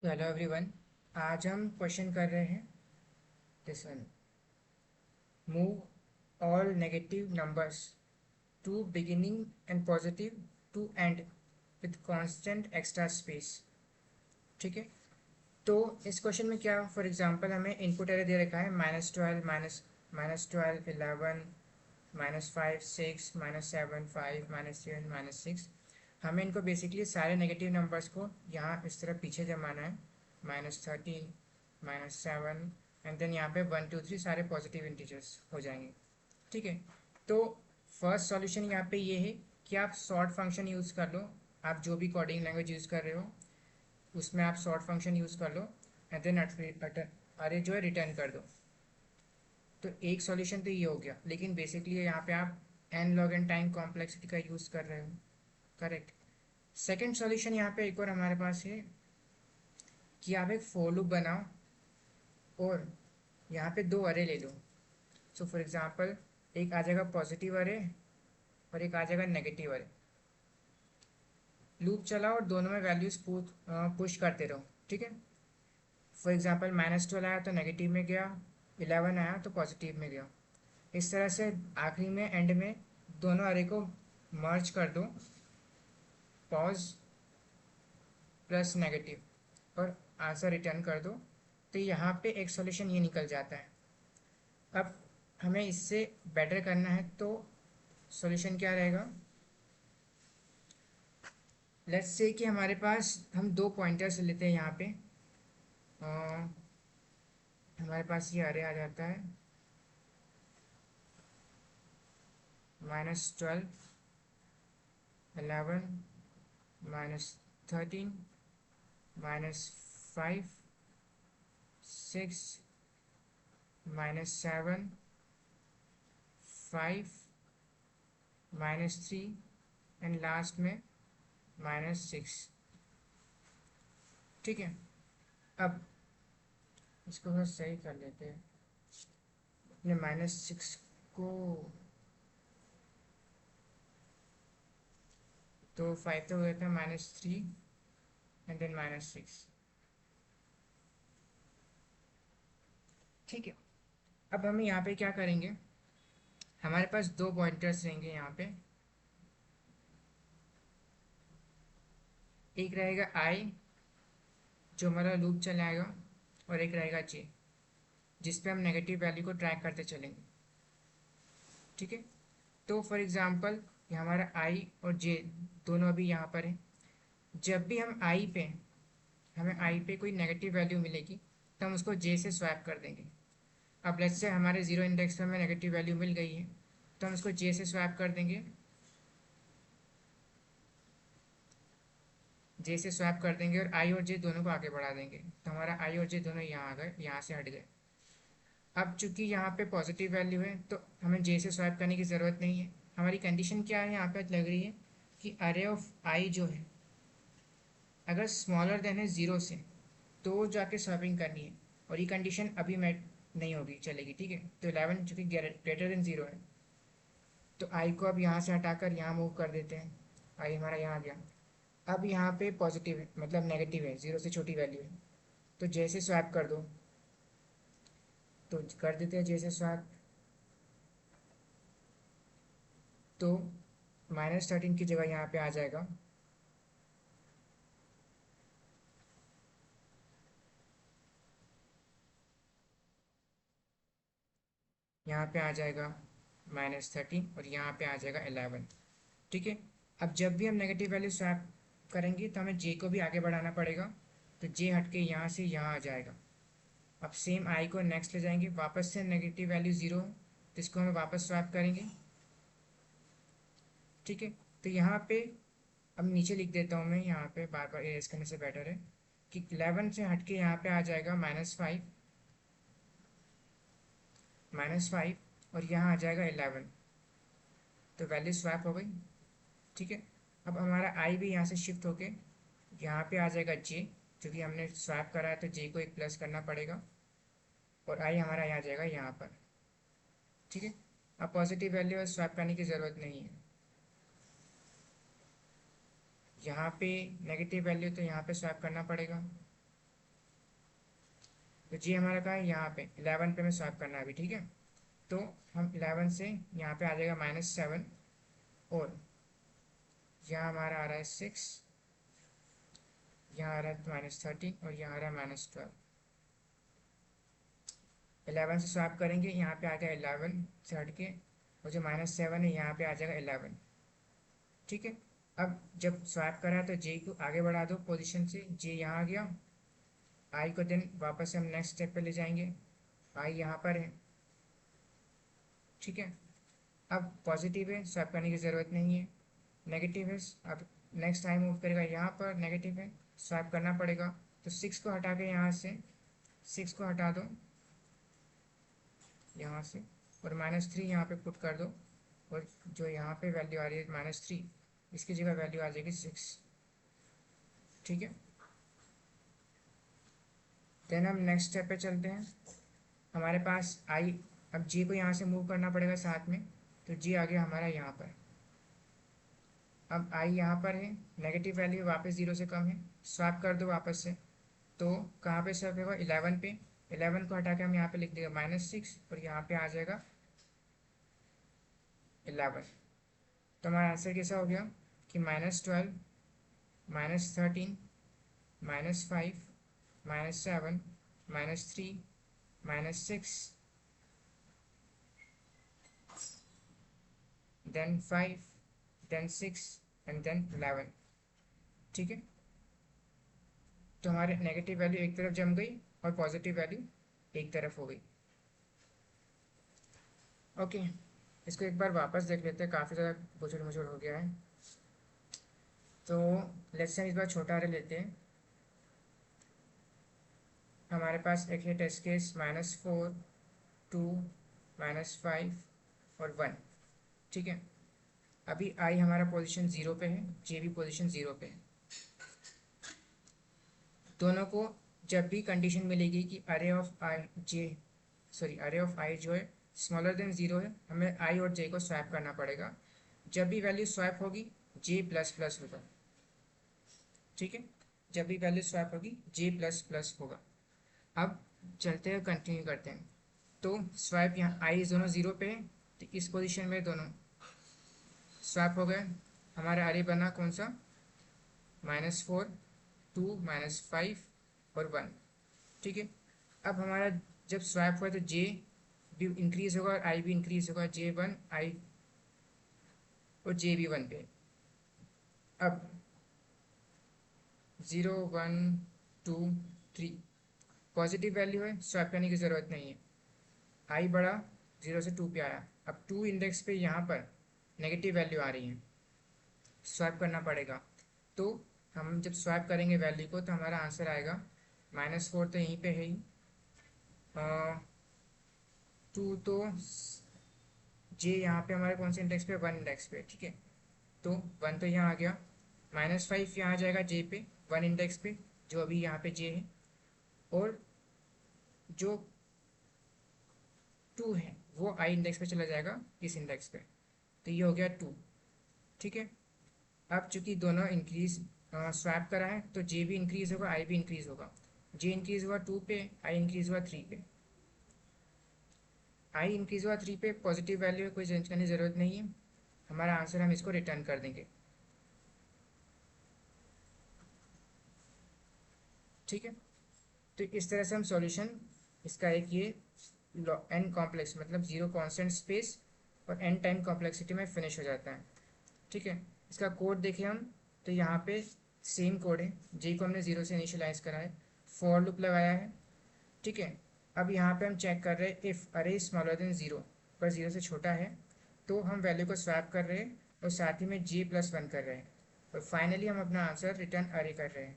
Hello everyone. आज हम question कर रहे हैं this one. Move all negative numbers to beginning and positive to end with constant extra space. ठीक है। तो इस क्वेश्चन में क्या, फॉर एग्जांपल हमें इनपुट एरे दे रखा है -12 -12 11 -5 6 -7 5 -7 -6। हमें इनको बेसिकली सारे नेगेटिव नंबर्स को यहाँ इस तरह पीछे जमाना है। -13 -7 एंड देन यहाँ पे 1 2 3 सारे पॉजिटिव इंटीजर्स हो जाएंगे। ठीक है। तो फर्स्ट सॉल्यूशन यहाँ पे ये है कि आप सॉर्ट फंक्शन यूज़ कर लो। आप जो भी कोडिंग लैंग्वेज यूज़ कर रहे हो उसमें आप सॉर्ट फंक्शन यूज़ कर लो एंड देन अरे जो है रिटर्न कर दो। तो एक सॉल्यूशन तो ये हो गया, लेकिन बेसिकली यहाँ पे आप N log N time complexity का यूज़ कर रहे हो। करेक्ट। सेकेंड सॉल्यूशन यहाँ पे एक और हमारे पास है कि आप एक फॉर लूप बनाओ और यहाँ पे दो अरे ले लो। सो फॉर एग्जांपल एक आ जाएगा पॉजिटिव अरे और एक आ जाएगा नेगेटिव अरे। लूप चलाओ और दोनों में वैल्यूज पुश करते रहो। ठीक है। फॉर एग्जांपल -12 आया तो नेगेटिव में गया, 11 आया तो पॉजिटिव में गया। इस तरह से आखिरी में एंड में दोनों अरे को मर्ज कर दो, पॉज प्लस नेगेटिव, और आंसर रिटर्न कर दो। तो यहाँ पे एक सॉल्यूशन ये निकल जाता है। अब हमें इससे बेटर करना है तो सॉल्यूशन क्या रहेगा। लेट्स से कि हमारे पास हम दो पॉइंटर्स लेते हैं यहाँ पे। अ, हमारे पास ये अरे आ जाता है -12 11 -13 -5 6 -7 5 -3 एंड लास्ट में -6। ठीक है। अब इसको थोड़ा सही कर लेते हैं। अपने -6 को, तो 5 तो हो गया था -3 एंड देन -6। ठीक है। अब हम यहाँ पे क्या करेंगे, हमारे पास दो पॉइंटर्स रहेंगे यहाँ पे। एक रहेगा आई जो हमारा लूप चलाएगा, और एक रहेगा जे जिस पे हम नेगेटिव वैल्यू को ट्रैक करते चलेंगे। ठीक है। तो फॉर एग्जांपल ये हमारा आई और जे दोनों अभी यहाँ पर है। जब भी हम आई पे, हमें आई पे कोई नेगेटिव वैल्यू मिलेगी तो हम उसको जे से स्वैप कर देंगे। अब लेट्स से हमारे जीरो इंडेक्स पे हमें नेगेटिव वैल्यू मिल गई है तो हम उसको जे से स्वैप कर देंगे। जे से स्वैप कर देंगे और आई और जे दोनों को आगे बढ़ा देंगे, तो हमारा आई और जे दोनों यहाँ आ गए, यहाँ से हट गए। अब चूंकि यहाँ पे पॉजिटिव वैल्यू है तो हमें जे से स्वैप करने की ज़रूरत नहीं है। हमारी कंडीशन क्या है यहाँ पे लग रही है कि अरे ऑफ आई जो है अगर स्मॉलर देन है ज़ीरो से तो जाके स्वैपिंग करनी है, और ये कंडीशन अभी मेट नहीं होगी, चलेगी। ठीक है। तो 11 चूँकि ग्रेटर देन ज़ीरो है तो आई को अब यहाँ से हटाकर यहाँ मूव कर देते हैं। आई हमारा यहाँ आ गया। अब यहाँ पे पॉजिटिव है, मतलब नेगेटिव है, ज़ीरो से छोटी वैल्यू है, तो जैसे स्वैप कर दो, तो कर देते हैं जैसे स्वैप। तो -13 की जगह यहाँ पे आ जाएगा यहाँ पे आ जाएगा -13 और यहाँ पे आ जाएगा 11। ठीक है। अब जब भी हम नेगेटिव वैल्यू स्वैप करेंगे तो हमें जे को भी आगे बढ़ाना पड़ेगा, तो जे हट के यहाँ से यहाँ आ जाएगा। अब सेम आई को नेक्स्ट ले जाएंगे, वापस से नेगेटिव वैल्यू ज़ीरो है तो इसको हमें वापस स्वैप करेंगे। ठीक है। तो यहाँ पे अब नीचे लिख देता हूँ मैं, यहाँ पे बार बार एरेज करने से बेटर है कि 11 से हट के यहाँ पे आ जाएगा -5 और यहाँ आ जाएगा 11। तो वैल्यू स्वैप हो गई। ठीक है। अब हमारा आई भी यहाँ से शिफ्ट होके यहाँ पे आ जाएगा जे, क्योंकि हमने स्वैप करा है तो जे को एक प्लस करना पड़ेगा, और आई हमारा यहाँ जाएगा यहाँ पर। ठीक है। अब पॉजिटिव वैल्यू स्वैप करने की ज़रूरत नहीं है। यहाँ पे नेगेटिव वैल्यू तो यहाँ पे स्वैप करना पड़ेगा। तो जी हमारा कहाँ है, यहाँ पे 11 पे हमें स्वैप करना है अभी, ठीक है। तो हम 11 से यहाँ पे आ जाएगा -7, और यहाँ हमारा आ रहा है 6, यहाँ आ रहा है -13, और यहाँ आ रहा है -12। 11 से स्वैप करेंगे, यहाँ पे आ गया 11 से हट के, और जो -7 है यहाँ पे आ जाएगा 11, ठीक है। अब जब स्वैप करा तो जे को आगे बढ़ा दो पोजीशन से, जे यहाँ आ गया, आई को देन वापस हम नेक्स्ट स्टेप पे ले जाएंगे, आई यहाँ पर है, ठीक है। अब पॉजिटिव है, स्वैप करने की ज़रूरत नहीं है। नेगेटिव है, अब नेक्स्ट टाइम मूव करेगा यहाँ पर, नेगेटिव है, स्वैप करना पड़ेगा। तो 6 को हटा के यहाँ से 6 को हटा दो यहाँ से, और -3 यहाँ पे पुट कर दो, और जो यहाँ पे वैल्यू आ रही है -3, इसकी जगह वैल्यू आ जाएगी 6, ठीक है। देन हम नेक्स्ट स्टेप पे चलते हैं। हमारे पास आई, अब जी को यहाँ से मूव करना पड़ेगा साथ में, तो जी आ गया हमारा यहाँ पर। अब आई यहाँ पर है, नेगेटिव वैल्यू वापस 0 से कम है, स्वैप कर दो वापस से। तो कहाँ पे स्वैप होगा, 11 पे। 11 को हटा के हम यहाँ पे लिख देंगे -6, और यहाँ पे आ जाएगा 11। तो हमारा आंसर कैसा हो गया कि -12, -13, -5, -7, -3, -6, देन 5, देन 6, एंड देन 11, ठीक है। तो हमारे नेगेटिव वैल्यू एक तरफ जम गई और पॉजिटिव वैल्यू एक तरफ हो गई। ओके, इसको एक बार वापस देख लेते हैं, काफ़ी ज़्यादा गुजर मुजर हो गया है। तो लेट्स से हम इस बार छोटा अरे लेते हैं। हमारे पास एक है टेस्ट केस -4, 2, -5 और 1, ठीक है। अभी आई हमारा पोजीशन 0 पे है, जे भी पोजीशन 0 पे है। दोनों को जब भी कंडीशन मिलेगी कि अरे ऑफ आई जे, सॉरी अरे ऑफ आई जो है स्मॉलर देन 0 है, हमें आई और जे को स्वैप करना पड़ेगा। जब भी वैल्यू स्वैप होगी जे प्लस प्लस होगा, ठीक है। जब भी वैल्यू स्वैप होगी जे प्लस प्लस होगा। अब चलते हैं, कंटिन्यू करते हैं। तो स्वैप यहाँ आई दोनों 0 पे है, तो इस पोजीशन में दोनों स्वैप हो गए। हमारा अरे बना कौन सा, -4, 2, -5 और 1, ठीक है। अब हमारा जब स्वैप हुआ तो जे भी इंक्रीज होगा और आई भी इंक्रीज होगा, J1 आई और जे भी 1 पे। अब 0, 1, 2, 3 पॉजिटिव वैल्यू है, स्वैप करने की ज़रूरत नहीं है। आई बढ़ा 0 से 2 पे आया, अब 2 इंडेक्स पे यहाँ पर नेगेटिव वैल्यू आ रही है, स्वैप करना पड़ेगा। तो हम जब स्वैप करेंगे वैल्यू को तो हमारा आंसर आएगा -4 तो यहीं पे है ही, 2 तो जे यहाँ पे हमारे कौन से इंडेक्स पे, 1 इंडेक्स पे, ठीक है। तो 1 तो यहाँ आ गया, -5 यहाँ आ जाएगा जे पे 1 इंडेक्स पे, जो अभी यहाँ पे जे है, और जो 2 है वो आई इंडेक्स पे चला जाएगा इस इंडेक्स पे, तो ये हो गया 2, ठीक है। अब चूंकि दोनों इंक्रीज स्वैप करा है तो जे भी इंक्रीज होगा, आई भी इंक्रीज होगा। जे इंक्रीज हुआ 2 पे, आई इंक्रीज हुआ 3 पे। आई इंक्रीज हुआ 3 पे, पॉजिटिव वैल्यू है, कोई चेंज करने की ज़रूरत नहीं है। हमारा आंसर हम इसको रिटर्न कर देंगे, ठीक है। तो इस तरह से हम सॉल्यूशन इसका एक ये एन कॉम्प्लेक्स मतलब 0 कांस्टेंट स्पेस और एन टाइम कॉम्प्लेक्सिटी में फिनिश हो जाता है, ठीक है। इसका कोड देखें हम, तो यहाँ पे सेम कोड है, जे को हमने 0 से इनिशियलाइज करा है, फॉर लूप लगाया है, ठीक है। अब यहाँ पे हम चेक कर रहे हैं इफ़ अरे स्मॉलर देन 0, पर 0 से छोटा है तो हम वैल्यू को स्वैप कर रहे हैं और साथ ही में J+1 कर रहे हैं, और फाइनली हम अपना आंसर रिटर्न अरे कर रहे हैं।